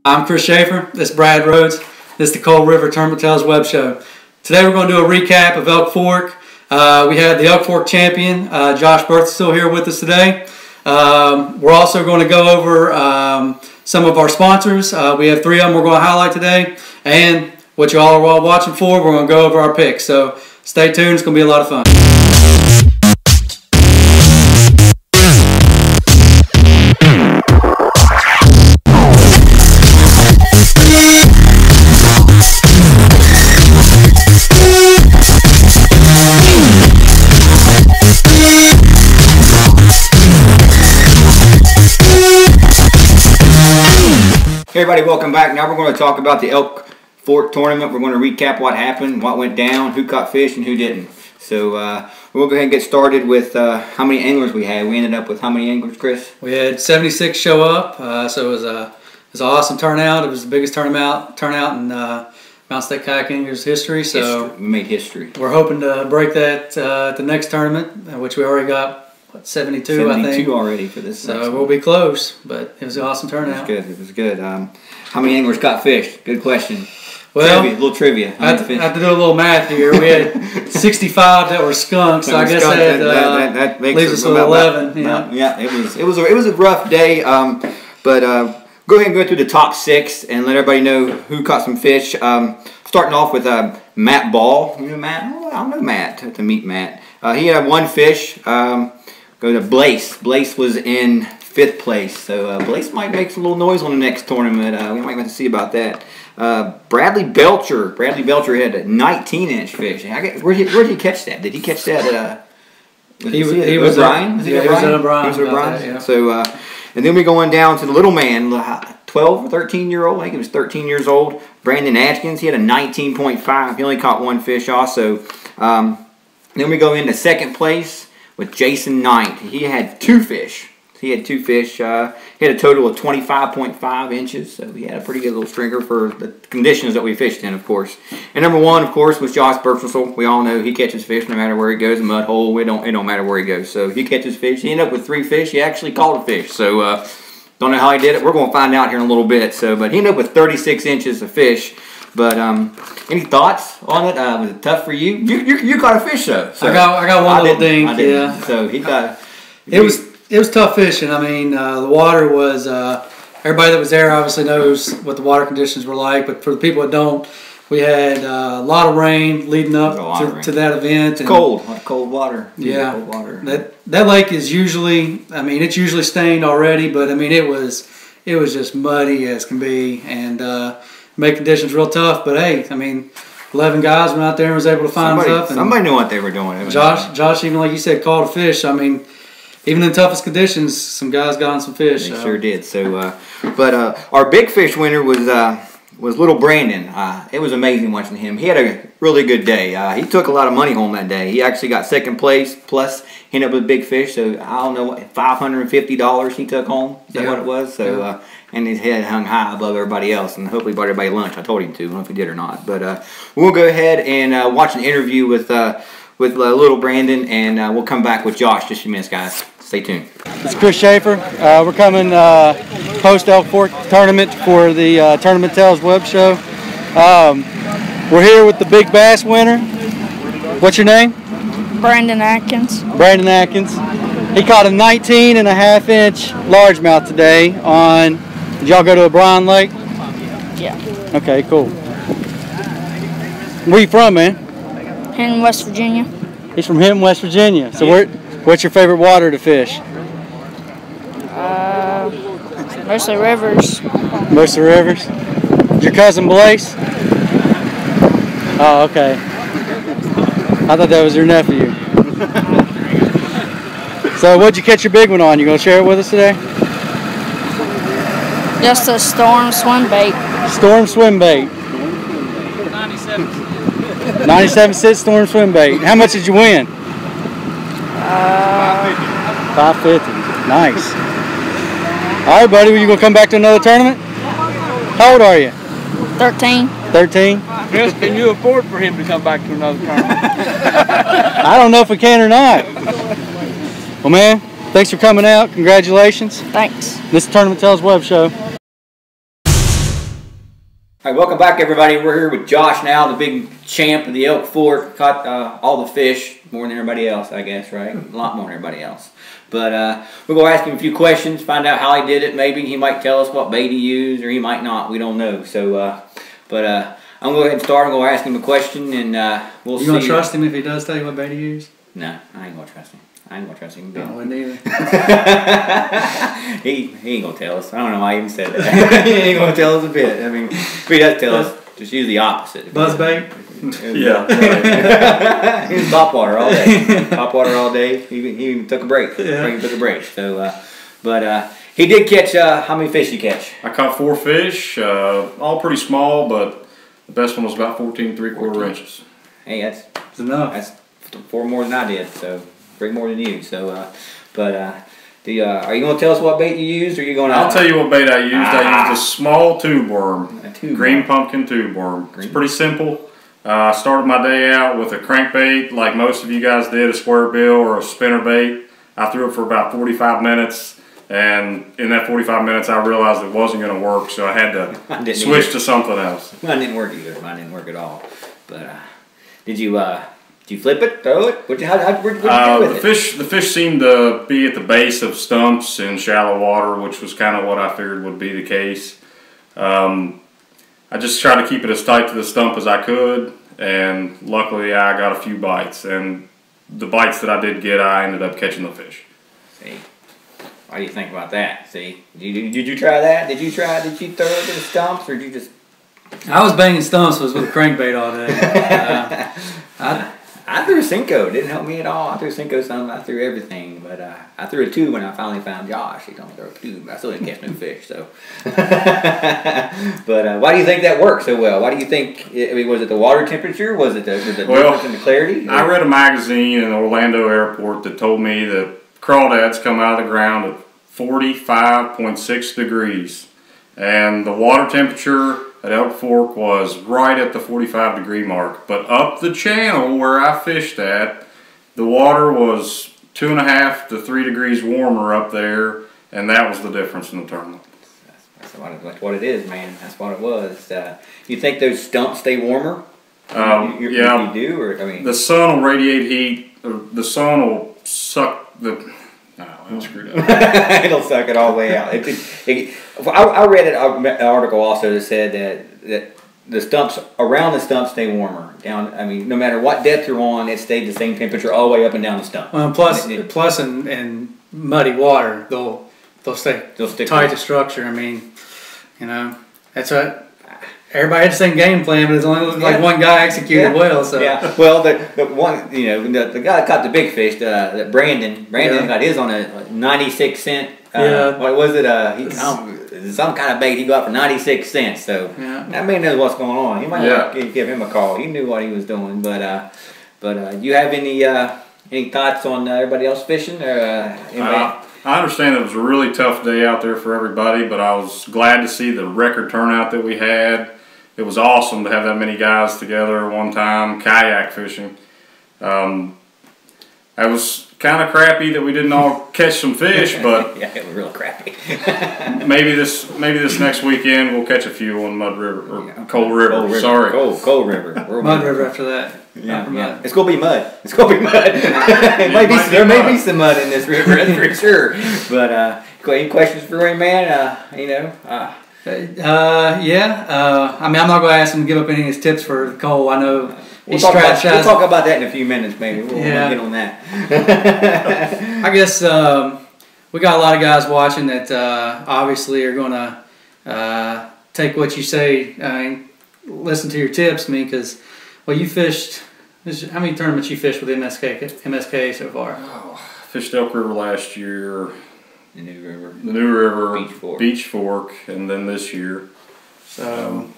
I'm Chris Schaefer. This is Brad Rhodes. This is the Cold River Tournament Tales web show. Today we're going to do a recap of Elk Fork. We had the Elk Fork champion, Josh Berth, still here with us today. We're also going to go over some of our sponsors. We have 3 of them we're going to highlight today. And what you all are all watching for, we're going to go over our picks. So stay tuned. It's going to be a lot of fun. Hey everybody, welcome back. Now we're going to talk about the Elk Fork tournament. We're going to recap what happened, what went down, who caught fish, and who didn't. So we'll go ahead and get started with how many anglers we had. We ended up with how many anglers, Chris? We had 76 show up, so it was an awesome turnout. It was the biggest turnout in Mount State Kayak Anglers history. So we made history. We're hoping to break that at the next tournament, which we already got. 72, I think. 72 already for this. So we'll be close, but it was an awesome turnout. It was good. It was good. How many anglers caught fish? Good question. Well, a little trivia. I have to do a little math here. We had 65 that were skunks. So I guess that leaves us with 11. Yeah, it was a rough day. But go ahead and go through the top 6 and let everybody know who caught some fish. Starting off with Matt Ball. You know Matt? Oh, I don't know Matt. To meet Matt. He had 1 fish. Go to Blaze. Blaze was in 5th place. So Blaze might make some little noise on the next tournament. We might have to see about that. Bradley Belcher. Bradley Belcher had a 19-inch fish. Where did he catch that? Did he catch that he was O'Brien? He was at O'Brien. Yeah. So, and then we're going down to the little man, 12 or 13-year-old. I think he was 13 years old. Brendan Atkins. He had a 19.5. He only caught 1 fish also. Then we go into 2nd place with Jason Knight. He had 2 fish. He had 2 fish. He had a total of 25.5 inches. So he had a pretty good little stringer for the conditions that we fished in, of course. And number 1, of course, was Josh Berth. We all know he catches fish no matter where he goes. Mud hole. It don't matter where he goes. So he catches fish. He ended up with 3 fish. He actually caught a fish. So don't know how he did it. We're going to find out here in a little bit. So, but he ended up with 36 inches of fish. But any thoughts on it? Was it tough for you? You caught a fish though. So I got one little dink. Yeah. So he got. It was tough fishing. I mean, the water was. Everybody that was there obviously knows what the water conditions were like. But for the people that don't, we had a lot of rain leading up to that event. It's cold water. Yeah. Cold water. That lake is usually. I mean, it's usually stained already, but I mean, it was just muddy as can be, and. Make conditions real tough, but hey, I mean, 11 guys went out there and was able to find stuff. Somebody knew what they were doing. Josh, even like you said, caught a fish. I mean, even in the toughest conditions, some guys got on some fish. They sure did. So, but our big fish winner was little Brandon. It was amazing watching him. He had a really good day. He took a lot of money home that day. He actually got 2nd place, plus he ended up with big fish. So I don't know, $550 he took home. Is that what it was? So. And his head hung high above everybody else, and hopefully brought everybody lunch. I told him to. I don't know if he did or not, but we'll go ahead and watch an interview with little Brandon, and we'll come back with Josh just a few minutes, guys. Stay tuned. It's Chris Schaefer. We're coming post Elk Fork tournament for the Tournament Tales web show. We're here with the big bass winner. What's your name? Brendan Atkins. Brendan Atkins. He caught a 19.5-inch largemouth today on. Did y'all go to O'Brien Lake? Yeah. Okay, cool. Where you from, man? In West Virginia. He's from Hinton, West Virginia. So what's your favorite water to fish? Mostly rivers. Mostly rivers? Your cousin Blaze? Oh, okay. I thought that was your nephew. So what'd you catch your big one on? You gonna share it with us today? Just a storm swim bait. Storm swim bait. 97 cent storm swim bait. How much did you win? $550. Nice. All right, buddy. Were you gonna come back to another tournament? How old are you? 13. 13. Chris, can you afford for him to come back to another tournament? I don't know if we can or not. Well, man, Thanks for coming out. Congratulations. Thanks. This is Tournament Tales Web Show. All right, welcome back, everybody. We're here with Josh now, the big champ of the Elk Fork. Caught all the fish, more than everybody else, I guess, right? A lot more than everybody else. But we're going to ask him a few questions, find out how he did it. Maybe he might tell us what bait he used, or he might not. We don't know. So, I'm going to go ahead and start. I'm going to ask him a question, and we'll see. You going to trust him if he does tell you what bait he used? No, I ain't going to trust him. I ain't going to trust him. No, I wouldn't either. he ain't going to tell us. I don't know why I even said that. He ain't going to tell us a bit. I mean, if he does tell us, just use the opposite. Buzzbait? Yeah. He was top water all day. Top water all day. He even took a break. Yeah. He took a break. So, he did catch, how many fish did you catch? I caught 4 fish, all pretty small, but the best one was about 14 3/4 inches. Hey, It's enough. that's 4 more than I did, so 3 more than you. So, are you going to tell us what bait you used, or are you going to? I'll tell you what bait I used. I used a small tube worm, green pumpkin tube worm. It's pretty simple. I started my day out with a crankbait, like most of you guys did, a square bill or a spinner bait. I threw it for about 45 minutes, and in that 45 minutes, I realized it wasn't going to work, so I had to switch to something else. Mine didn't work either. Mine didn't work at all. But did you flip it, throw it? What'd you do with it? The fish seemed to be at the base of stumps in shallow water, which was kind of what I figured would be the case. I just tried to keep it as tight to the stump as I could, and luckily I got a few bites. And the bites that I did get, I ended up catching the fish. See, what do you think about that? See, did you try that? Did you throw it to the stumps, or did you just? I was banging stumps with a crankbait all day. I threw a Cinco. It didn't help me at all. I threw a Cinco some. I threw everything, but I threw a tube when I finally found Josh. He told me to throw a tube. I still didn't catch no fish. So, but why do you think that worked so well? Why do you think? I mean, was it the water temperature? Was it the difference in the clarity? I read a magazine in Orlando Airport that told me that crawdads come out of the ground at 45.6 degrees, and the water temperature at Elk Fork was right at the 45-degree mark. But up the channel where I fished at, the water was 2.5 to 3 degrees warmer up there, and that was the difference in the tournament. That's what it is, man. That's what it was. You think those stumps stay warmer? Yeah. You do, or I mean, the sun will radiate heat. The sun will suck the. I'm screwed up. It'll suck it all the way out. I read an article also that said that the stumps around the stump stay warmer. Down, I mean, no matter what depth you're on, it stayed the same temperature all the way up and down the stump. Well, plus in muddy water, they'll stick tight to structure. I mean, you know, that's what. Everybody had the same game plan, but it's only like one guy executed well. So well, the one, you know, the guy that caught the big fish, that Brandon got his on a 96-cent. What was it? Some kind of bait he got for 96 cents. So that man knows what's going on. He might give him a call. He knew what he was doing. But you have any thoughts on everybody else fishing? I understand it was a really tough day out there for everybody, but I was glad to see the record turnout that we had. It was awesome to have that many guys together at one time, kayak fishing. It was kind of crappy that we didn't all catch some fish, but yeah, it was real crappy. maybe this next weekend we'll catch a few on Mud River or Cold River. Sorry, Cold River. Mud River after that. Yeah. It's gonna be mud. There may be some mud in this river, that's for sure. But any questions for Ray, man? I mean, I'm not going to ask him to give up any of his tips for the coal. I know we'll talk about that in a few minutes, maybe. We'll get on that. I guess we got a lot of guys watching that obviously are going to take what you say and listen to your tips. I mean, because you fished. How many tournaments you fished with MSKA so far? Oh, I fished Elk River last year. The New River, Beach Fork, and then this year. So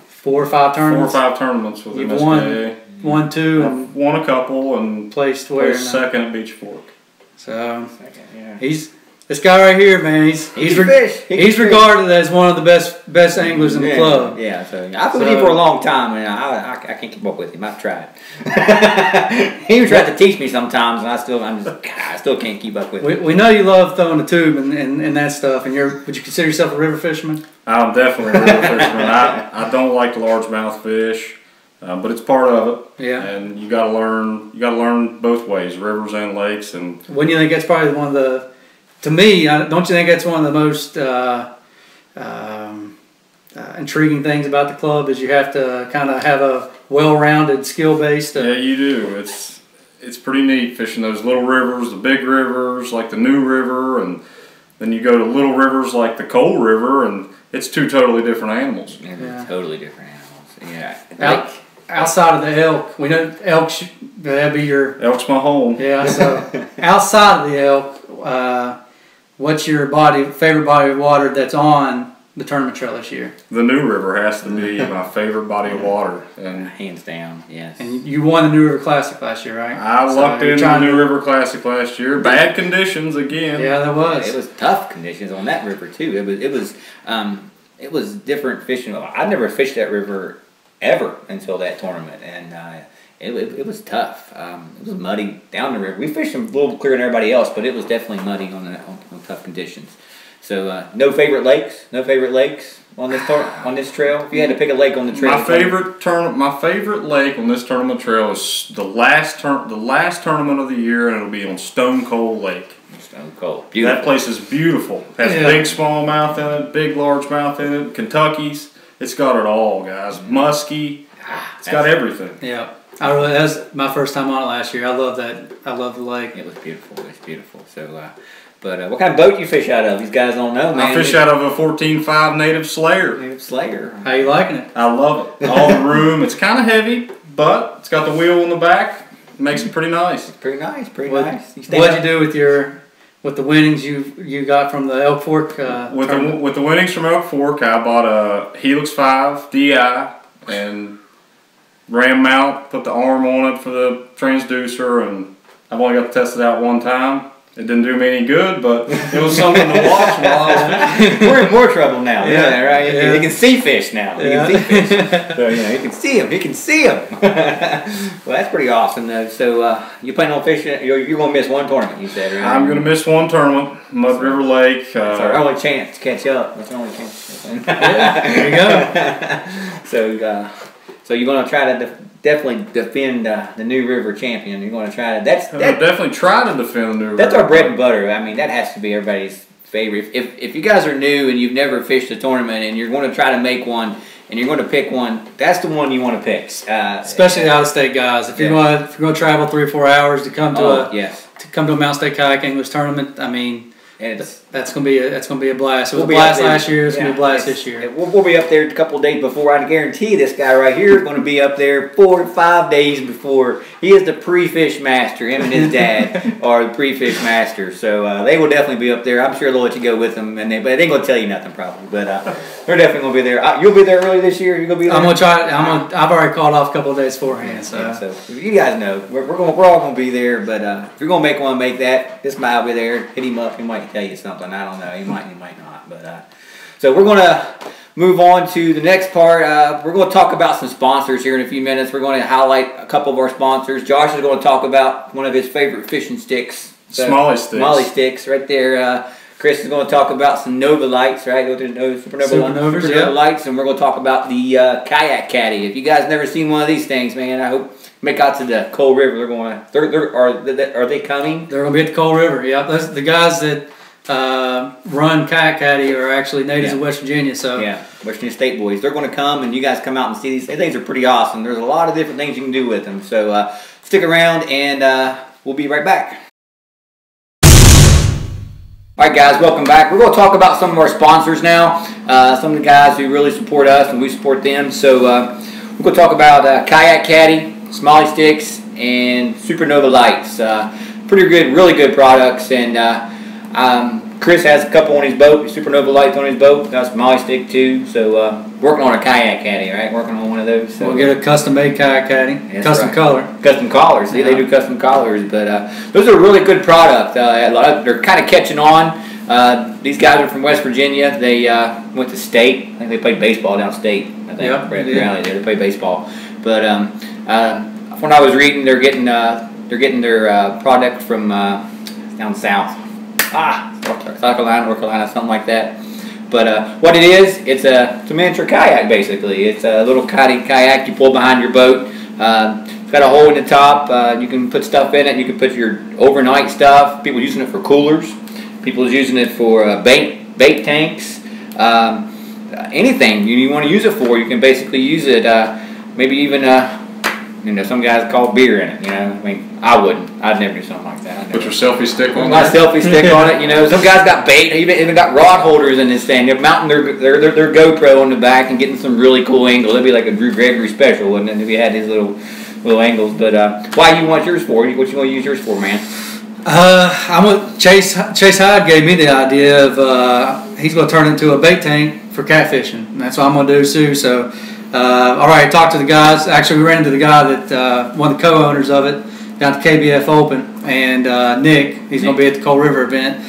4 or 5 tournaments. 4 or 5 tournaments with You've MSKA. won 2, I've won a couple and placed second at Beach Fork. So he's This guy right here, man, he's regarded as one of the best anglers in the club. Yeah, so I've been with him for a long time, and I can't keep up with him. I've tried. He even tried to teach me sometimes, and I still can't keep up with him. We know you love throwing the tube and that stuff, and would you consider yourself a river fisherman? I'm definitely a river fisherman. I don't like the largemouth fish, but it's part of it. Yeah. And you got to learn both ways, rivers and lakes. And when do you think that's probably one of the, to me, don't you think that's one of the most intriguing things about the club is you have to kind of have a well-rounded skill base? Yeah, you do. It's pretty neat fishing those little rivers, the big rivers like the New River, and then you go to little rivers like the Coal River, and it's two totally different animals. Yeah. Totally different animals. Yeah. Outside of the elk, we know elk, that'd be your... Elk's my home. Yeah, so outside of the elk, what's your favorite body of water that's on the tournament trail this year? The New River has to be my favorite body of water. And hands down, yes. And you won the New River Classic last year, right? I lucked into the New River Classic last year. Bad conditions again. Yeah, that was. Yeah, it was tough conditions on that river too. It was different fishing. I've never fished that river ever until that tournament, and it was tough. It was muddy down the river. We fished a little clearer than everybody else, but it was definitely muddy on tough conditions. So no favorite lakes on this trail. If you had to pick a lake on the trail, my favorite lake on this tournament trail is the last tournament of the year, and it'll be on Stone Cold Lake. Stone Cold, beautiful. That place is beautiful. Has big smallmouth in it, big largemouth in it, Kentucky's. It's got it all, guys. Musky. It's got everything. Yeah. That was my first time on it last year. I love that. I love the lake. It was beautiful. It's beautiful. So, but what kind of boat do you fish out of? These guys don't know, man. I fish out of a 14.5 Native Slayer. Native Slayer. How you liking it? I love it. All the room. It's kind of heavy, but it's got the wheel in the back. It makes it pretty nice. It's pretty nice. Nice. What'd you do with the winnings you got from the Elk Fork with the winnings from Elk Fork? I bought a Helix 5 DI and ram mount, put the arm on it for the transducer, and I've only got to test it out one time. It didn't do me any good, but it was something to watch while I was fishing. We're in more trouble now. Yeah, right? Yeah. You can see fish now. You can see fish. So, you can see them. You can see them. Well, that's pretty awesome, though. So, you plan on fishing? You're going to miss one tournament, you said, right? I'm going to miss one tournament, Mud River Lake. That's our only chance to catch up. That's our only chance. There you go. So you're going to try to definitely defend the New River champion. You're going to try to. Definitely try to defend the New River. That's our bread and butter. I mean, that has to be everybody's favorite. If you guys are new and you've never fished a tournament and you're going to try to make one and you're going to pick one, that's the one you want to pick. Especially the out-of-state guys. If you're going to travel 3 or 4 hours to come to a Mountain State Kayak English tournament, I mean. That's gonna be a blast. It was a blast last year. It's gonna be a blast this year. We'll be up there a couple of days before. I guarantee this guy right here is going to be up there 4 to 5 days before. He is the pre-fish master. Him and his dad are the pre-fish masters. So they will definitely be up there. I'm sure they'll let you go with them, but they ain't gonna tell you nothing probably. But they're definitely gonna be there. You'll be there early this year. You're gonna be there. I'm gonna try. I've already called off a couple of days beforehand. So you guys know we're all gonna be there. But if you're gonna make one, make that. This guy will be there. Hit him up. He might tell you something. I don't know. He might not. But so we're gonna move on to the next part. We're going to talk about some sponsors here in a few minutes. We're going to highlight a couple of our sponsors. Josh is going to talk about one of his favorite fishing sticks. Smalley sticks right there. Chris is going to talk about some Nova lights, right? Supernova lights, and we're going to talk about the kayak caddy. If you guys never seen one of these things, man, I hope make out to the Coal River. Are they coming? They're going to be at the Coal River. Yeah, the guys that run kayak caddy are actually natives of West Virginia. So West Virginia State boys. They're going to come, and you guys come out and see these things. Are pretty awesome. There's a lot of different things you can do with them. So stick around, and we'll be right back. Alright guys, welcome back. We're going to talk about some of our sponsors now. Some of the guys who really support us and we support them. So we're going to talk about Kayak Caddy, Smalley Sticks, and Supernova Lights. Pretty good, really good products. And Chris has a couple on his boat, Supernova Lights on his boat. Got a Smalley Stick too. So working on a Kayak Caddy, right? Working on one of those. So we'll get a custom-made Kayak Caddy, custom color. Custom collars. See, they do custom collars, but those are a really good product. They're kind of catching on. These guys are from West Virginia. They went to state. I think they played baseball downstate. I think. Yep, They played baseball. But when I was reading, they're getting their product from down south. South Carolina, North Carolina, something like that. But what it is, it's a miniature kayak basically. It's a little kayak you pull behind your boat. It's got a hole in the top. You can put stuff in it. You can put your overnight stuff. People using it for coolers. People is using it for bait tanks. Anything you want to use it for, you can basically use it. Maybe even some guys call beer in it. I mean, I wouldn't. I'd never do something like that. Put your selfie stick on my it. Selfie stick on it. Some guys got bait. Even got rod holders in this thing. They're mounting their GoPro on the back and getting some really cool angles. It'd be like a Drew Gregory special, wouldn't it, if you had his little angles? But why you want yours for? What you want to use yours for, man? Chase Hyde gave me the idea of he's going to turn it into a bait tank for catfishing. And that's what I'm going to do too. So, all right, talked to the guys. Actually, we ran into the guy that one of the co-owners of it down at KBF Open, and Nick. He's going to be at the Cold River event,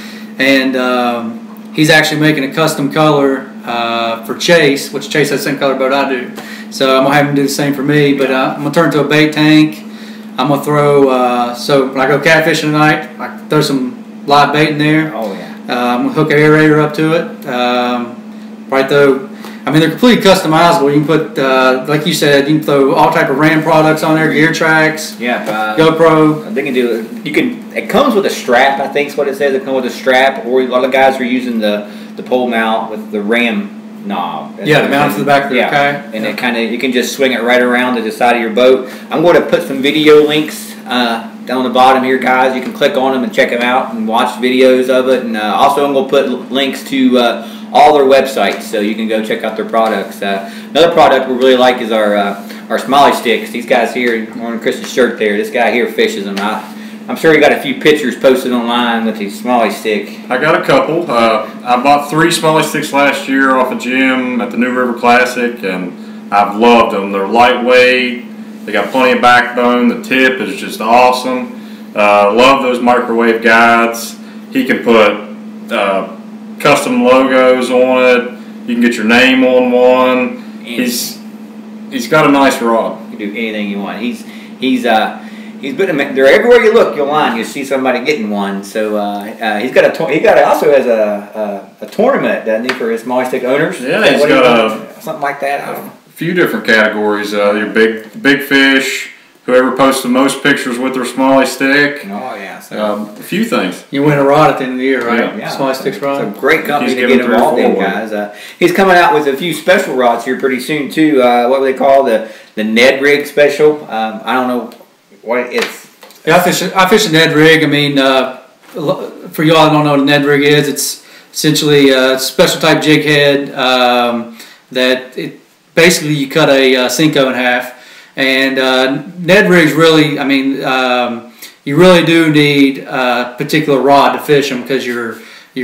and he's actually making a custom color for Chase, which Chase has the same color boat I do. So I'm going to have him do the same for me. But I'm going to turn it into a bait tank. I'm going to throw, so when I go catfishing tonight, I can throw some live bait in there. Oh, yeah. I'm going to hook an aerator up to it. Right though, I mean, they're completely customizable. You can put, like you said, you can throw all type of RAM products on there, gear tracks, GoPro. They can do it. It comes with a strap, I think is what it says. It comes with a strap, or a lot of guys are using the pole mount with the RAM knob. Yeah, the mount to the back of the kayak. And you can just swing it right around to the side of your boat. I'm going to put some video links down the bottom here, guys. You can click on them and check them out and watch videos of it. And also I'm going to put links to all their websites, so you can go check out their products. Another product we really like is our smiley sticks. These guys here, wearing Chris's shirt there, this guy here fishes them. I'm sure he got a few pictures posted online with his smiley stick. I got a couple. I bought 3 smiley sticks last year off of Jim at the New River Classic, and I've loved them. They're lightweight. They got plenty of backbone. The tip is just awesome. Love those microwave guides. He can put custom logos on it. You can get your name on one. He's got a nice rod. You can do anything you want. They're everywhere you look. You'll see somebody getting one. So he also has a tournament, doesn't he, for his small stick owners? Yeah, he's got something like that. A few different categories. Your big fish, whoever posts the most pictures with their smalley stick. Oh yeah. So, a few things. You win a rod at the end of the year, right? Yeah. Smalley sticks rod. It's a great company to get involved in, guys. He's coming out with a few special rods here pretty soon too. What would they call the Ned Rig special? I don't know. What it's? Yeah, I fish a Ned rig. I mean, for y'all that don't know what a Ned rig is, it's essentially a special type jig head that basically you cut a Cinco in half. And Ned rigs really, I mean, you really do need a particular rod to fish them, because you're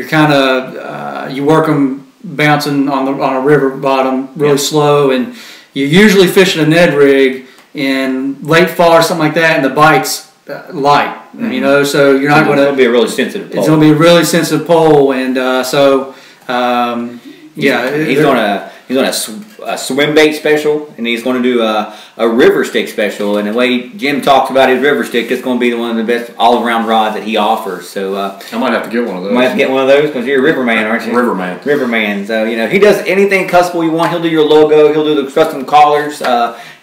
kind of you work them bouncing on a river bottom really slow, and you're usually fishing a Ned rig in late fall or something like that, and the bite's light, so you're not going to. It'll be a really sensitive pole. It's going to be a really sensitive pole, and he's on a swim bait special, and he's going to do a river stick special. And the way Jim talks about his river stick, it's going to be one of the best all-around rods that he offers. So I might have to get one of those. You might have to get one of those, because you're a riverman, aren't you? Riverman. So he does anything custom you want. He'll do your logo. He'll do the custom collars.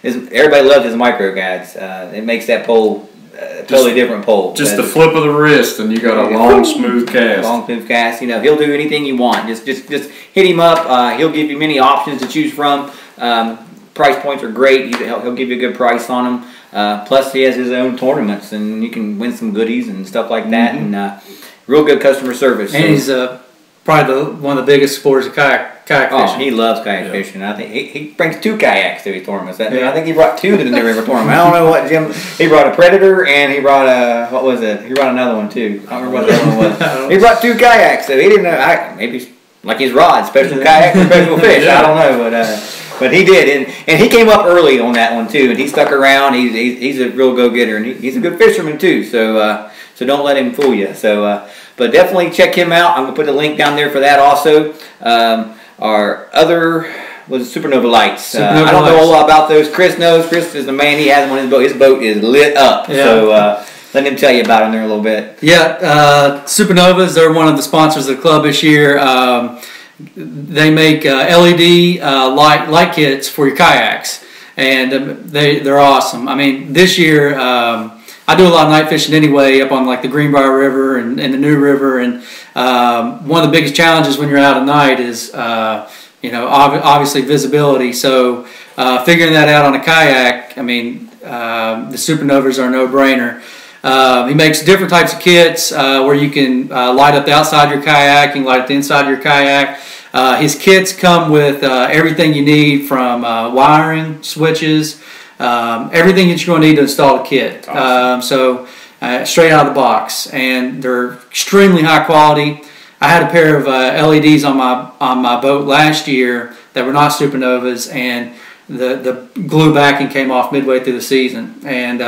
Everybody loves his micro guides. It makes that pole a totally different pole. Just the flip of the wrist, and you got a long, smooth cast. Long, smooth cast. He'll do anything you want. Just hit him up. He'll give you many options to choose from. Price points are great. He'll give you a good price on them. Plus, he has his own tournaments, and you can win some goodies and stuff like that. And real good customer service. And he's probably one of the biggest supporters of kayak fishing. Oh, he loves kayak fishing. I think he brings 2 kayaks to his tournaments. I think he brought 2 to the New River tournament. I don't know what Jim. He brought a Predator, and he brought what was it? He brought another one too. I don't remember what the other one was. He brought 2 kayaks, so he didn't know. Maybe like his rod, special kayak for special fish. I don't know, but he did, and he came up early on that one too, and he stuck around. He's a real go-getter, and he's a good fisherman too. So don't let him fool you. So But definitely check him out. I'm going to put a link down there for that also. Our other was Supernova lights. I don't know a lot about those. Chris knows. Chris is the man. He has them on his boat. His boat is lit up. Yeah. So let him tell you about them there a little bit. Yeah, Supernovas, they're one of the sponsors of the club this year. They make LED light kits for your kayaks, and they're awesome. I mean, this year I do a lot of night fishing anyway up on like the Greenbrier River and the New River, and one of the biggest challenges when you're out at night is obviously visibility. So figuring that out on a kayak, I mean, the Supernovas are a no-brainer. He makes different types of kits where you can light up the outside of your kayak, you can light up the inside of your kayak. His kits come with everything you need from wiring, switches, everything that you're going to need to install a kit. Awesome. Straight out of the box, and they're extremely high quality. I had a pair of LEDs on my boat last year that were not Supernovas, and the glue backing came off midway through the season, and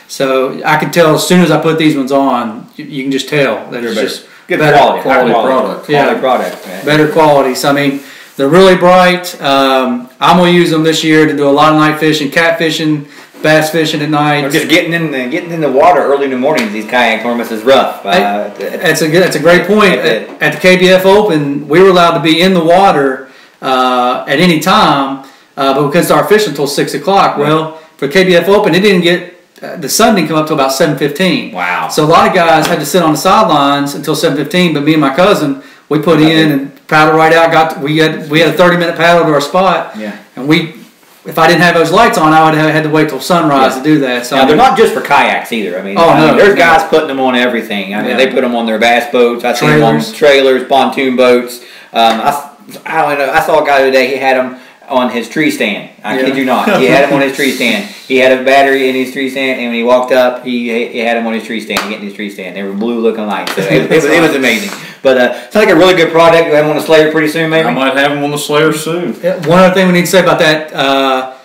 so I could tell as soon as I put these ones on, you can just tell that it's just better quality product. Yeah, product, man. Better quality. So I mean, they're really bright. I'm gonna use them this year to do a lot of night fishing, catfishing, bass fishing at night. Or just getting in the water early in the mornings. These kayak tournaments is rough. That's a great point. At the KBF Open, we were allowed to be in the water at any time. But because our fishing until 6 o'clock, well, for KBF Open, it didn't get the sun didn't come up till about 7:15. Wow! So a lot of guys had to sit on the sidelines until 7:15. But me and my cousin, we put in and paddled right out. We had a 30-minute paddle to our spot. Yeah. And if I didn't have those lights on, I would have had to wait till sunrise to do that. So now, they're not just for kayaks either. I mean, there's guys putting them on everything. I mean, they put them on their bass boats. I see them on trailers, pontoon boats. I don't know. I saw a guy today. He had them on his tree stand. I kid you not. He had him on his tree stand. He had a battery in his tree stand, and when he walked up, he had him on his tree stand, getting his tree stand. They were blue looking lights. So it was amazing. But it's like a really good product. You'll have them on the Slayer pretty soon, maybe? I might have them on the Slayer soon. One other thing we need to say about that,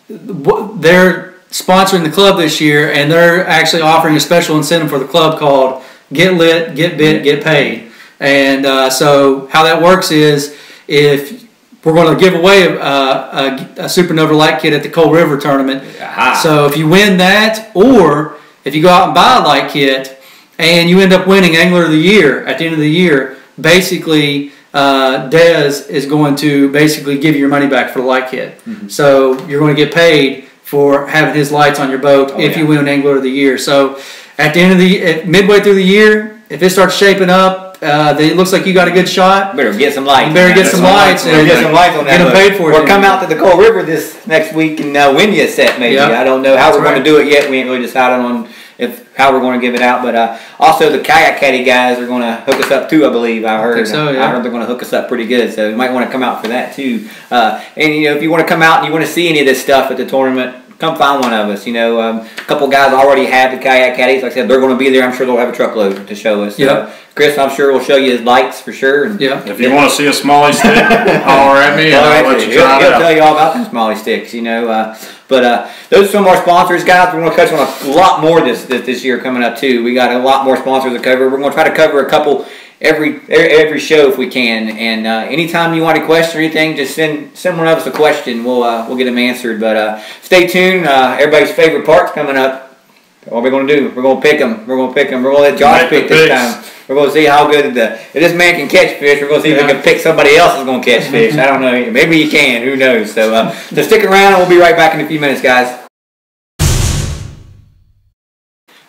they're sponsoring the club this year, and they're actually offering a special incentive for the club called Get Lit, Get Bit, Get Paid. And so how that works is if we're going to give away a Supernova light kit at the Cold River tournament. Aha. So if you win that, or if you go out and buy a light kit and you end up winning Angler of the Year at the end of the year, basically Dez is going to basically give you your money back for the light kit. Mm-hmm. So you're going to get paid for having his lights on your boat if you win Angler of the Year. So at the end of midway through the year, if it starts shaping up, it looks like you got a good shot. Better get some lights. You better get some lights and get some lights on that. Get them paid for. Or come out to the Cold River this next week and win you a set maybe. Yep. I don't know how we're going to do it yet. We ain't really decided on how we're going to give it out. But also the Kayak Caddy guys are going to hook us up too, I believe. I heard. I heard they're going to hook us up pretty good. So you might want to come out for that too. And if you want to come out and you want to see any of this stuff at the tournament, come find one of us. A couple guys already have the Kayak Caddies. Like I said, they're going to be there. I'm sure they'll have a truckload to show us. Yeah. Chris, I'm sure will show you his lights for sure. And if you want to see a Smalley stick, holler at me and I'll let you try it out. He'll tell you all about the Smalley sticks, But those are some of our sponsors, guys. We're going to touch on a lot more this year coming up too. We got a lot more sponsors to cover. We're going to try to cover a couple every show if we can. And anytime you want a question or anything, just send one of us a question. We'll get them answered. But stay tuned. Everybody's favorite part's coming up. What are we going to do? We're going to pick them. We're going to let Josh pick this time. We're going to see how good if this man can catch fish. We're going to see if we can pick somebody else who's going to catch fish. I don't know. Maybe you can. Who knows? So stick around, and we'll be right back in a few minutes, guys.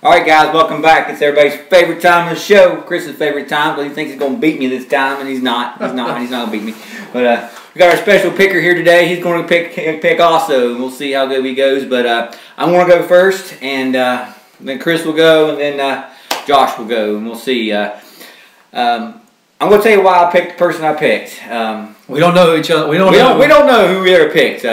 All right, guys, welcome back. It's everybody's favorite time of the show. Chris's favorite time because he thinks he's going to beat me this time, and he's not. He's not going to beat me. But we got our special picker here today. He's going to pick also, and we'll see how good he goes. But I'm going to go first, and then Chris will go, and then Josh will go, and we'll see. I'm going to tell you why I picked the person I picked. We don't know each other. We don't know who we ever picked.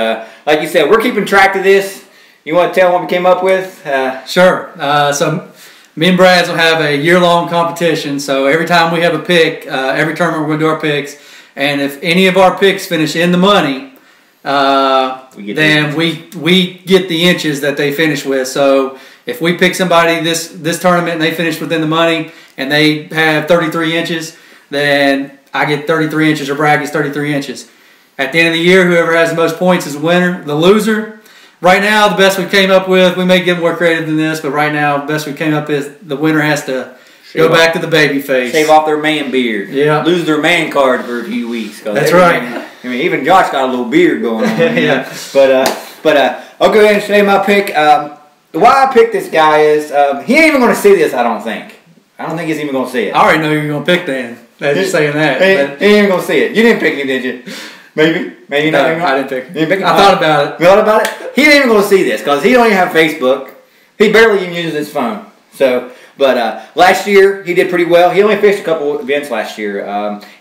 Like you said, we're keeping track of this. You want to tell what we came up with? Sure. So me and Brad will have a year-long competition. So every time we have a pick, every tournament we're going to do our picks. And if any of our picks finish in the money, then we get the inches that they finish with. So if we pick somebody this tournament and they finish within the money and they have 33 inches, then I get 33 inches or Brad gets 33 inches. At the end of the year, whoever has the most points is the winner. The loser, right now, the best we came up with, we may get more creative than this, but right now, the best we came up with, the winner has to go back to the baby face. Shave off their man beard. Yeah. Lose their man card for a few weeks. That's right. I mean, even Josh got a little beard going on. Yeah. But I'll go ahead and say my pick. Why I picked this guy is he ain't even going to see this, I don't think. I don't think he's even going to see it. I already know you're going to pick Dan. That's just saying that. He ain't even going to see it. You didn't pick him, did you? Maybe No, not. I didn't pick him. You didn't pick him? I thought about it. You thought about it? He ain't even going to see this because he don't even have Facebook. He barely even uses his phone. So, but last year he did pretty well. He only fished a couple events last year.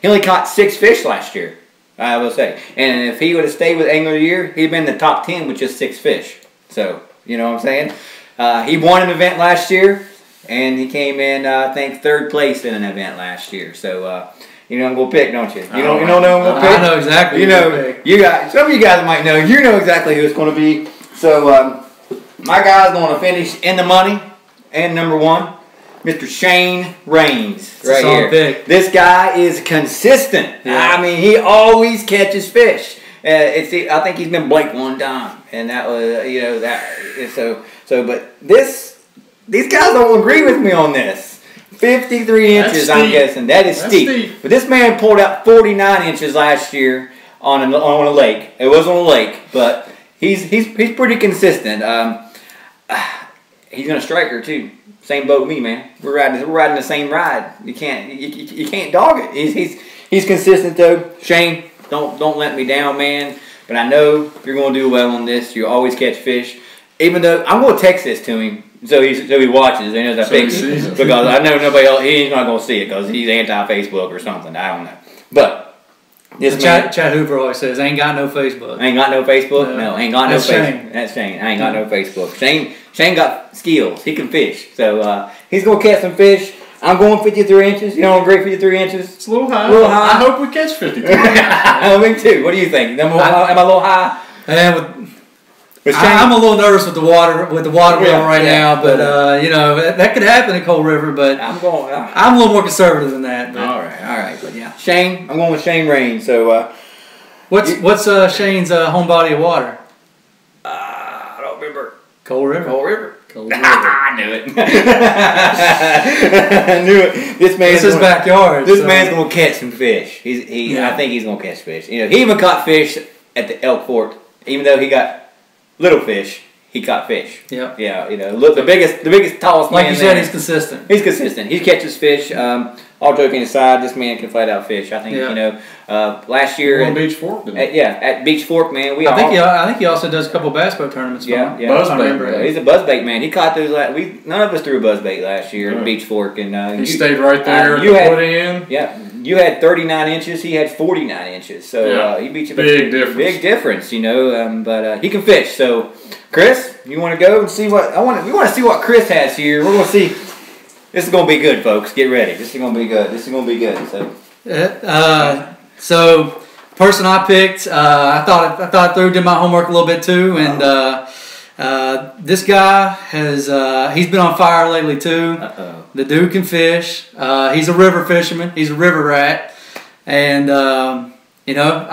He only caught 6 fish last year, I will say. And if he would have stayed with Angler of the Year, he'd been in the top 10 with just 6 fish. So, you know what I'm saying? He won an event last year, and he came in, I think, 3rd place in an event last year. So, you know I'm going to pick, don't you? You don't know who I'm going to pick? I know exactly You who know, to pick. you got, some of you guys might know. You know exactly who it's going to be. So, my guy's going to finish in the money and number 1. Mr. Shane Raines, right here. Pick. This guy is consistent. Yeah. I mean, he always catches fish. I think he's been Blake one time, and that was But these guys don't agree with me on this. 53 inches, I'm guessing. That's steep. But this man pulled out 49 inches last year on a lake. It was on a lake, but he's pretty consistent. He's gonna strike her too. Same boat with me, man. We're riding the same ride. You can't dog it. He's consistent though. Shane, don't let me down, man. But I know you're gonna do well on this. You always catch fish. Even though I'm gonna text this to him so he watches and knows I picked it, because I know nobody else. He's not gonna see it because he's anti-Facebook or something. I don't know. But this man, Chad Hooper always says, "Ain't got no Facebook." Ain't got no Facebook? No, ain't got no Facebook. Shane. That's Shane. I ain't got no Facebook. Shane got skills. He can fish. So he's going to catch some fish. I'm going 53 inches. You don't agree 53 inches? It's a little high. A little high. I hope we catch 53. Me too. What do you think? Am I a little high? And I'm a little nervous with the water wheel right now, but you know that could happen in Cold River. But I'm a little more conservative than that. But. All right. But yeah, Shane. I'm going with Shane Raines. So what's Shane's home body of water? I don't remember. Cold River. Cold River. I knew it. I knew it. This his backyard. This man's gonna catch some fish. I think he's gonna catch fish. You know, he even caught fish at the Elk Fork. Even though he got little fish, he caught fish. Yeah. Yeah. You know, look, the biggest, tallest man. Like you said, he's consistent. He's consistent. He catches fish. All joking aside, this man can flat out fish. I think you know. Last year on Beach Fork, at Beach Fork, man. I think he also does a couple bass boat tournaments. Yeah. Buzzbait. He's a buzzbait man. He caught those. None of us threw a buzzbait last year at Beach Fork, and he stayed right there. You had put in. Yeah. You had 39 inches. He had 49 inches. So he beat you. Big difference. Big difference, you know. But he can fish. So, Chris, you want to go and see what we want to see what Chris has here. We're going to see. This is going to be good, folks. Get ready. This is going to be good. So, person I picked, I thought through, did my homework a little bit too, and this guy he's been on fire lately too. The dude can fish. He's a river fisherman. He's a river rat, and you know,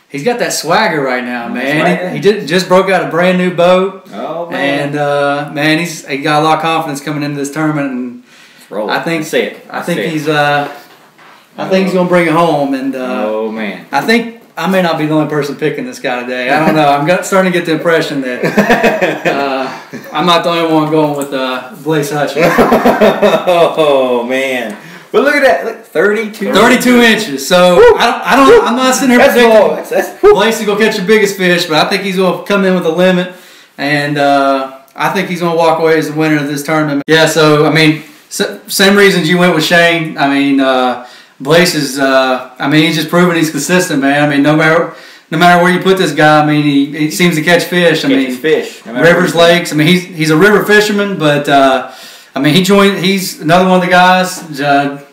he's got that swagger right now, man. He just broke out a brand new boat. Oh man! And man, he got a lot of confidence coming into this tournament, and I think he's gonna bring it home. And oh man, I think I may not be the only person picking this guy today. I don't know. I'm starting to get the impression that I'm not the only one going with Blaze Hutchins. Oh man. But look at that, look, 32 inches. So I'm not sitting here predicting Blaze is gonna catch your biggest fish, but I think he's gonna come in with a limit, and I think he's gonna walk away as the winner of this tournament. Yeah. So I mean, same reasons you went with Shane. I mean, Blaze is. He's just proven he's consistent, man. I mean, no matter where you put this guy, I mean, he seems to catch fish. Fish. Rivers, lakes. I mean, he's a river fisherman, but. He's another one of the guys,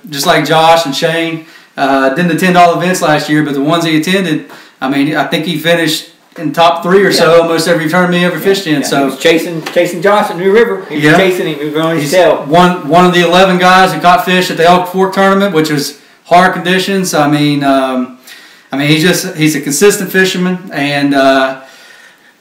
just like Josh and Shane, didn't attend all events last year, but the ones he attended, I mean, I think he finished in top 3 or so almost every tournament he ever fished in. So he was chasing Josh at New River. He was chasing him. He was on his tail. One of the 11 guys who caught fish at the Elk Fork tournament, which was hard conditions. I mean, he's a consistent fisherman and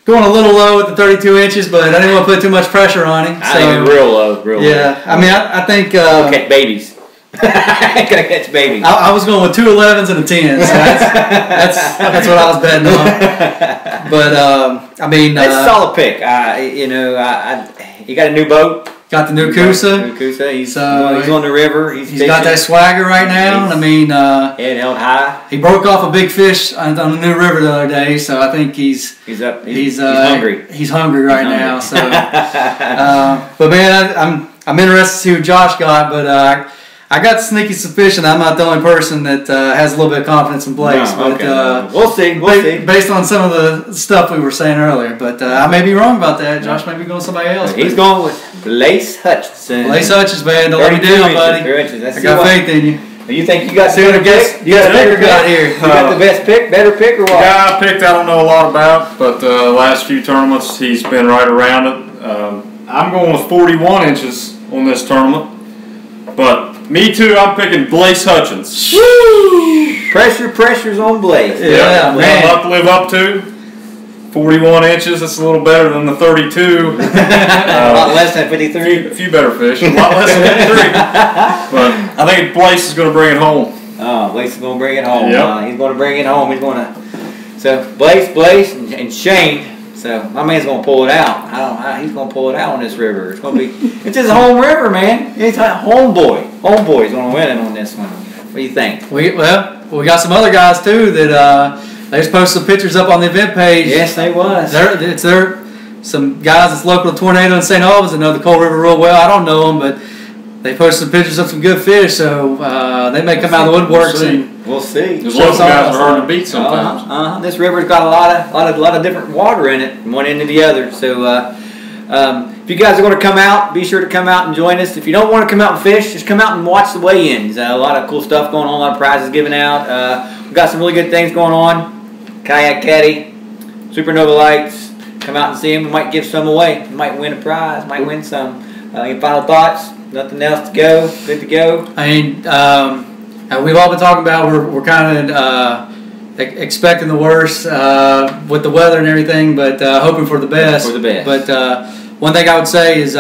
going a little low at the 32 inches, but I didn't want to put too much pressure on him. I think real low, real low. Yeah, I mean, I think catch babies. I ain't gonna catch babies. I was going with 2 11s and a 10. So that's what I was betting on. But I mean, that's a solid pick. He got a new boat. Got the new Coosa. He's on the river. He's got that swagger right now. And I mean, head held high. He broke off a big fish on the new river the other day, so I think he's hungry. He's hungry right now. So, but man, I'm interested to see what Josh got. But I got sneaky suspicion I'm not the only person that has a little bit of confidence in Blaze. No, but we'll see. Based on some of the stuff we were saying earlier, but I may be wrong about that. Josh may be going somebody else. He's going with Blaze Hutchinson. Blaze Hutchins, man, don't let me down, buddy. I got faith in you. You think you got the better pick? You got here. You got the best pick, better pick, or what? The guy I picked, I don't know a lot about, but the last few tournaments he's been right around it. I'm going with 41 inches on this tournament, but me too. I'm picking Blaze Hutchins. Woo! Pressure's on Blaze. Yeah, man. Well, to live up to 41 inches. That's a little better than the 32. A lot less than 53. A few better fish. A lot less than 53. But I think Blaze is going to bring it home. Oh, Blaze is going to bring it home. Yep. He's going to bring it home. He's going to. So Blaze, and Shane. So my man's gonna pull it out. I don't know. He's gonna pull it out on this river. It's gonna be. It's his home river, man. It's homeboy. Homeboy's gonna win it on this one. What do you think? We got some other guys too that they just posted some pictures up on the event page. Yes, they was. Some guys that's local to Tornado in St. Albans that know the Cold River real well. I don't know them, but they posted some pictures of some good fish. So they may come out of the woodworks. We'll see. Those local guys are hard to beat sometimes. This river's got a lot of different water in it, from one end to the other. So if you guys are going to come out, be sure to come out and join us. If you don't want to come out and fish, just come out and watch the weigh-ins. A lot of cool stuff going on, a lot of prizes given out. We've got some really good things going on. Kayak Caddy, Supernova Lights. Come out and see them. We might give some away. You might win a prize. Might win some. Any final thoughts? Nothing else to go? Good to go? I mean, we've all been talking about we're kind of expecting the worst with the weather and everything, but hoping for the best. But one thing I would say is,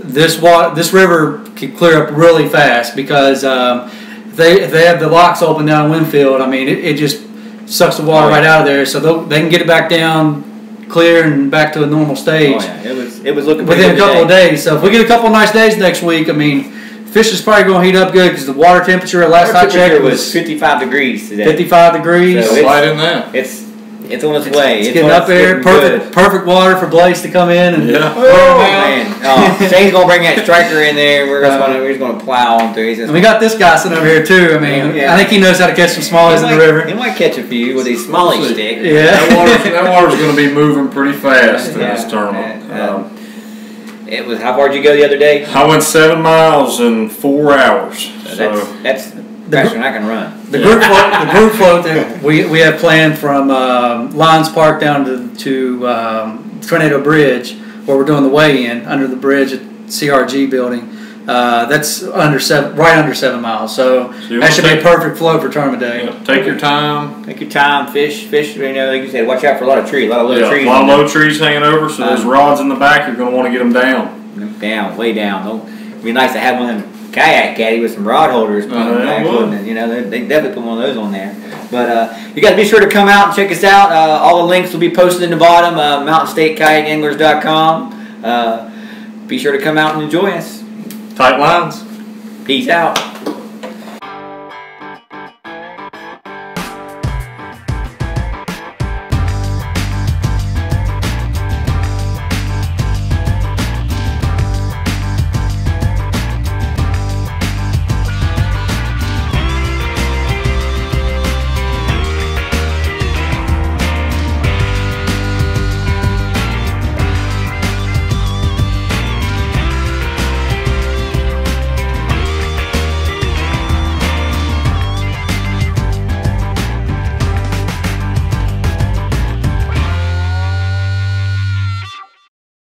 this river can clear up really fast because if they have the locks open down Winfield, I mean it just sucks the water right out of there, so they can get it back down clear and back to a normal stage. Oh yeah, it was looking within a couple of days. So if we get a couple of nice days next week, I mean, fish is probably going to heat up good because the water temperature at last I checked was 55 degrees today. 55 degrees. So right in that. It's on its way. It's getting up there. Perfect water for Blaze to come in and oh man, Shane's gonna bring that striker in there. We're just gonna plow on through. And we got this guy sitting over here too. I mean, I think he knows how to catch some smallies in the river. He might catch a few with his smallie stick. Yeah, that water's going to be moving pretty fast in this tournament. It was. How far did you go the other day? I went 7 miles in 4 hours. That's faster than I can run. The group float that we have planned from Lions Park down to Tornado Bridge, where we're doing the weigh-in under the bridge at CRG building. That's right under 7 miles. So that should be a perfect float for tournament day. Yeah, take your time. Take your time. Fish. You know, like you said, watch out for a lot of trees. A lot of low trees. A lot of low trees hanging over. So those rods in the back, you're going to want to get them down. Down, way down. It'd be nice to have one of them kayak caddy with some rod holders. You know, they definitely put one of those on there. But you guys be sure to come out and check us out. All the links will be posted in the bottom. MountainStateKayakAnglers.com. Be sure to come out and enjoy us. Tight lines. Peace out.